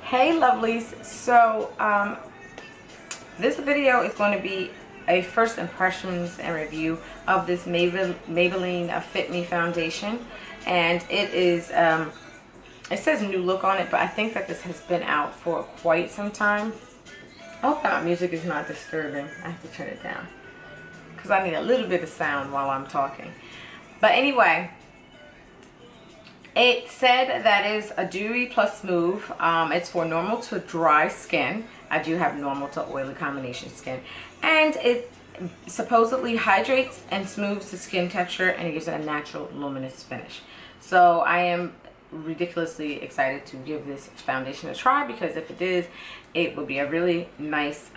Hey lovelies, so this video is going to be a first impressions and review of this Maybelline Fit Me foundation, and it is it says new look on it, but I think that this has been out for quite some time. I hope that music is not disturbing. I have to turn it down because I need a little bit of sound while I'm talking. But anyway, it said that is a dewy plus smooth. It's for normal to dry skin. I do have normal to oily combination skin. And it supposedly hydrates and smooths the skin texture, and it gives it a natural luminous finish. So I am ridiculously excited to give this foundation a try, because if it is, it will be a really nice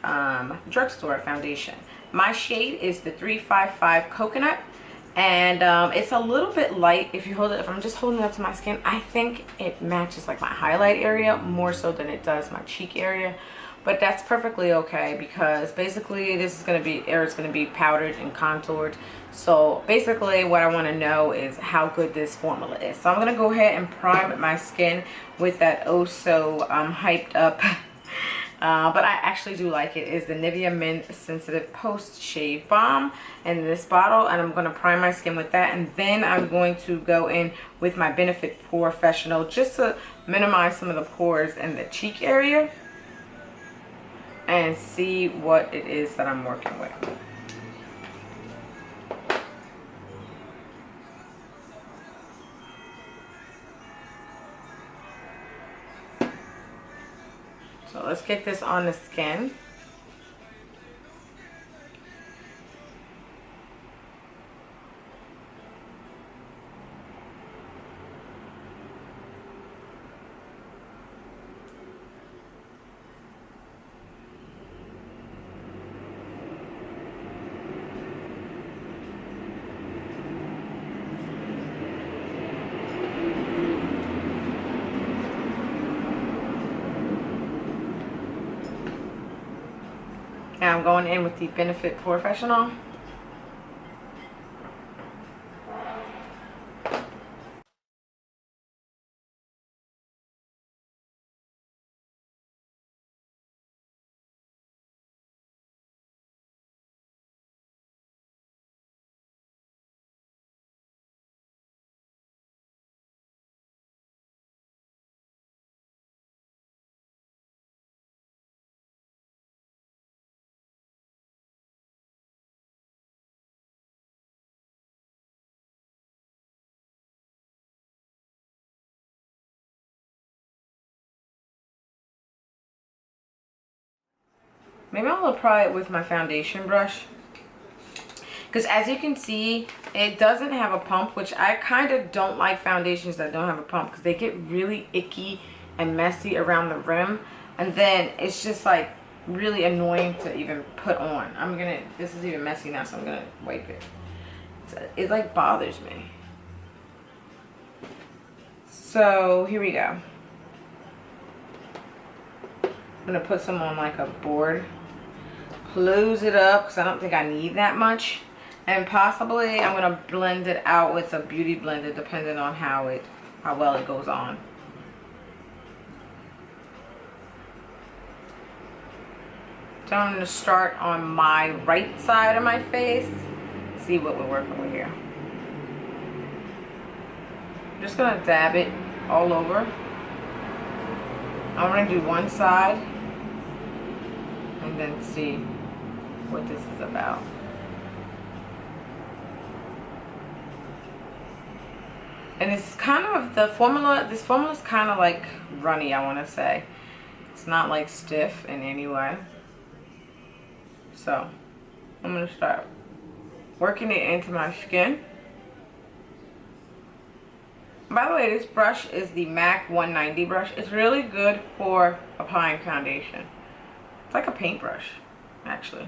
drugstore foundation. My shade is the 355 Coconut. And it's a little bit light. If I'm just holding it up to my skin, I think it matches like my highlight area more so than it does my cheek area. But that's perfectly okay, because basically this is going to be, it's going to be powdered and contoured. So basically what I want to know is how good this formula is. So I'm going to go ahead and prime my skin with that oh so hyped up but I actually do like it, is the Nivea Men Sensitive Post Shave Balm in this bottle, and I'm going to prime my skin with that, and then I'm going to go in with my Benefit Professional just to minimize some of the pores in the cheek area and see what it is that I'm working with. So let's get this on the skin. Now I'm going in with the Benefit Professional. Maybe I'll apply it with my foundation brush, because as you can see, it doesn't have a pump, which I kind of don't like foundations that don't have a pump, because they get really icky and messy around the rim, and then it's just like really annoying to even put on. This is even messy now, so I'm gonna wipe it. It like bothers me. So here we go. I'm gonna put some on like a board, close it up, because I don't think I need that much, and possibly I'm gonna blend it out with a beauty blender, depending on how well it goes on. So I'm gonna start on my right side of my face, see what we're working with here. I'm just gonna dab it all over. I'm gonna do one side and then see what this is about. And it's kind of, this formula is kind of like runny, I want to say. It's not like stiff in any way. So I'm going to start working it into my skin. By the way, this brush is the M.A.C 190 brush. It's really good for applying foundation. It's like a paintbrush, actually.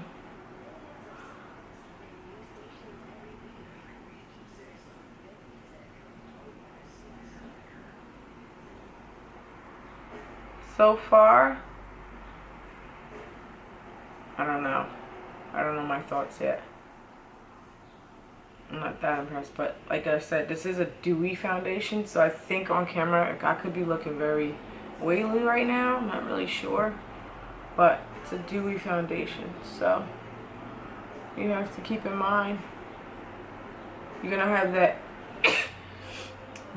So far, I don't know. I don't know my thoughts yet. I'm not that impressed, but like I said, this is a dewy foundation, so I think on camera I could be looking very oily right now. I'm not really sure, but it's a dewy foundation, so you have to keep in mind you're gonna have that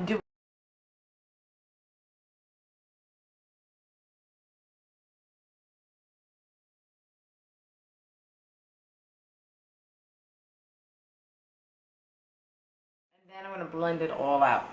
dewy. And then I'm gonna blend it all out.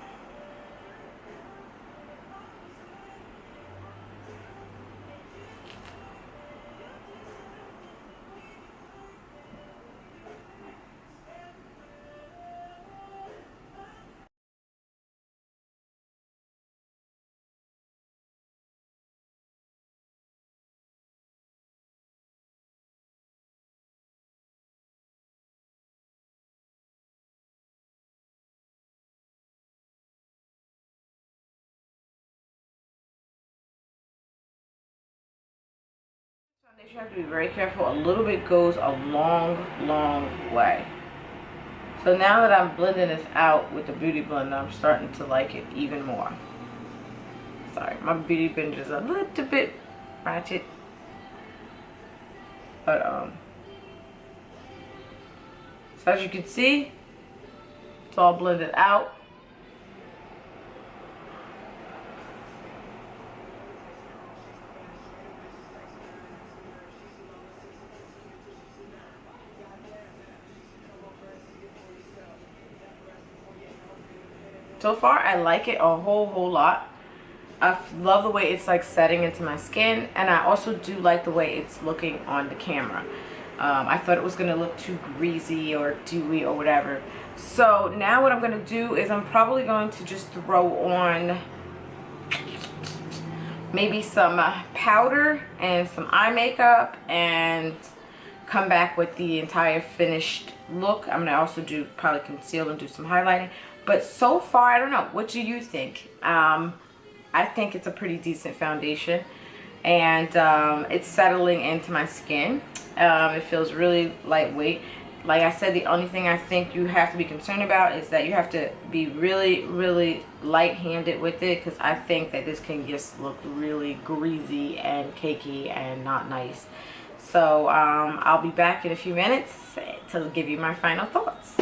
Foundation, you have to be very careful. A little bit goes a long way. So now that I'm blending this out with the Beauty Blender, I'm starting to like it even more. Sorry, my Beauty Blender is a little bit ratchet. But, so as you can see, it's all blended out. So far, I like it a whole lot. I love the way it's like setting into my skin, and I also do like the way it's looking on the camera. I thought it was going to look too greasy or dewy or whatever. So now what I'm going to do is I'm probably going to just throw on maybe some powder and some eye makeup and come back with the entire finished look. I'm going to also do probably conceal and do some highlighting. But so far, I don't know. What do you think? I think it's a pretty decent foundation, and it's settling into my skin. It feels really lightweight. Like I said, the only thing I think you have to be concerned about is that you have to be really light-handed with it, because I think that this can just look really greasy and cakey and not nice. So I'll be back in a few minutes to give you my final thoughts.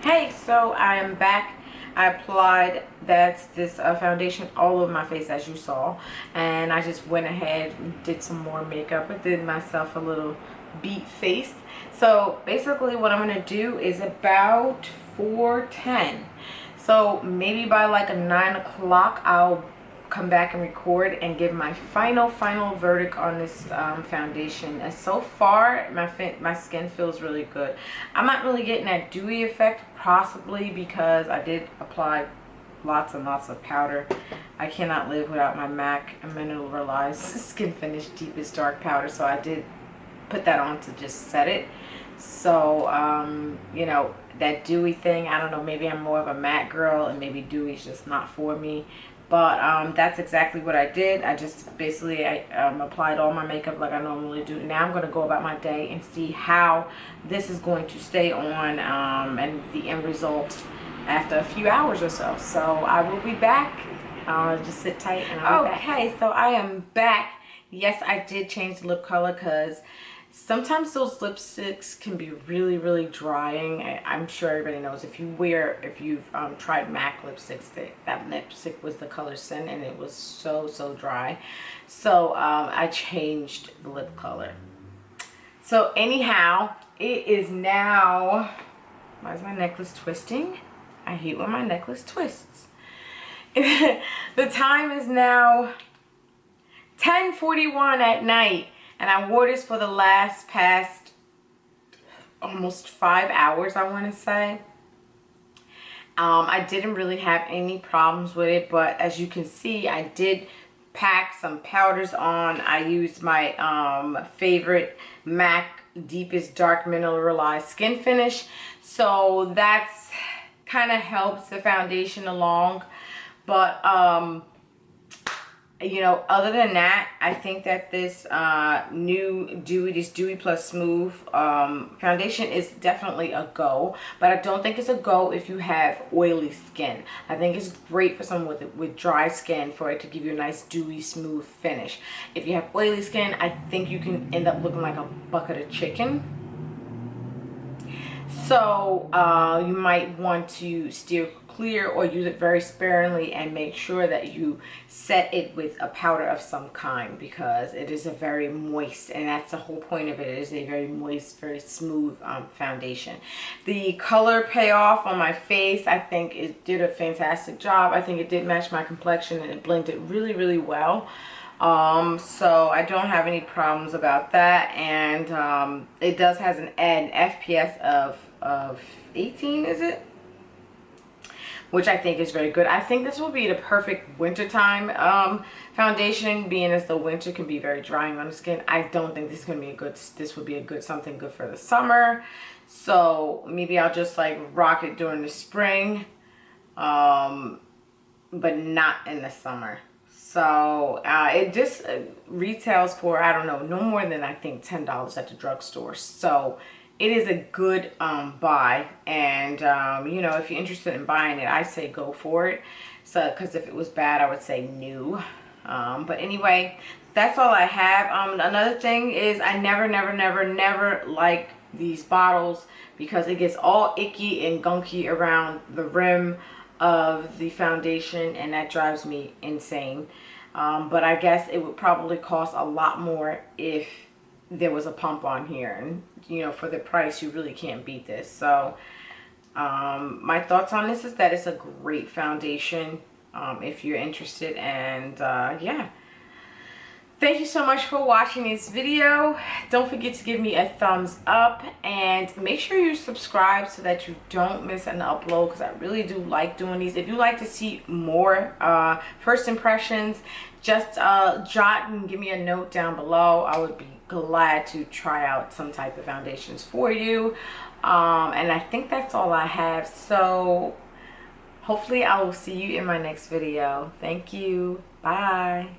Hey, so I am back. I applied this foundation all over my face, as you saw, and I just went ahead and did some more makeup. I did myself a little beat face. So basically what I'm going to do is about 4:10. So maybe by like a 9 o'clock I'll come back and record and give my final verdict on this foundation. And so far my skin feels really good. I'm not really getting that dewy effect, possibly because I did apply lots and lots of powder. I cannot live without my M.A.C Mineralize Skin Finish Deepest Dark Powder, so I did put that on to just set it. So you know, that dewy thing, I don't know, maybe I'm more of a matte girl and maybe dewy's just not for me. But that's exactly what I did. I just basically applied all my makeup like I normally do. Now I'm going to go about my day and see how this is going to stay on and the end result after a few hours or so. So I will be back. Just sit tight and I'll be back. Okay, so I am back. Yes, I did change the lip color because sometimes those lipsticks can be really drying. I'm sure everybody knows if you've tried M.A.C lipsticks, that lipstick was the color Sin, and it was so dry. So I changed the lip color. So anyhow, it is now, why is my necklace twisting? I hate when my necklace twists. The time is now 10:41 at night. And I wore this for the past almost 5 hours, I want to say. I didn't really have any problems with it, but as you can see, I did pack some powders on. I used my favorite M.A.C Deepest Dark Mineralized Skin Finish. So that's kind of helps the foundation along. But you know, other than that, I think that this new Dewy Plus Smooth foundation is definitely a go. But I don't think it's a go if you have oily skin. I think it's great for someone with dry skin for it to give you a nice dewy smooth finish. If you have oily skin, I think you can end up looking like a bucket of chicken. So you might want to steer clear or use it very sparingly, and make sure that you set it with a powder of some kind, because it is a very moist, and that's the whole point of it. It is a very moist, very smooth foundation. The color payoff on my face, I think it did a fantastic job. I think it did match my complexion, and it blended really, really well. So I don't have any problems about that. And it does has an FPS of 18, is it? Which I think is very good. I think this will be the perfect wintertime foundation, being as the winter can be very drying on the skin. I don't think this is gonna be this would be a good something good for the summer. So maybe I'll just like rock it during the spring, but not in the summer. So it just retails for, I don't know, no more than I think $10 at the drugstore. So it is a good buy. And you know, if you're interested in buying it, I say go for it. So because if it was bad, I would say new. But anyway, that's all I have. Another thing is, I never like these bottles, because it gets all icky and gunky around the rim of the foundation, and that drives me insane. But I guess it would probably cost a lot more if there was a pump on here, and you know, for the price, you really can't beat this. So my thoughts on this is that it's a great foundation if you're interested. And yeah, thank you so much for watching this video. Don't forget to give me a thumbs up, and make sure you subscribe so that you don't miss an upload, because I really do like doing these. If you like to see more first impressions, just jot and give me a note down below. I would be glad to try out some type of foundations for you. And I think that's all I have. So hopefully I will see you in my next video. Thank you. Bye.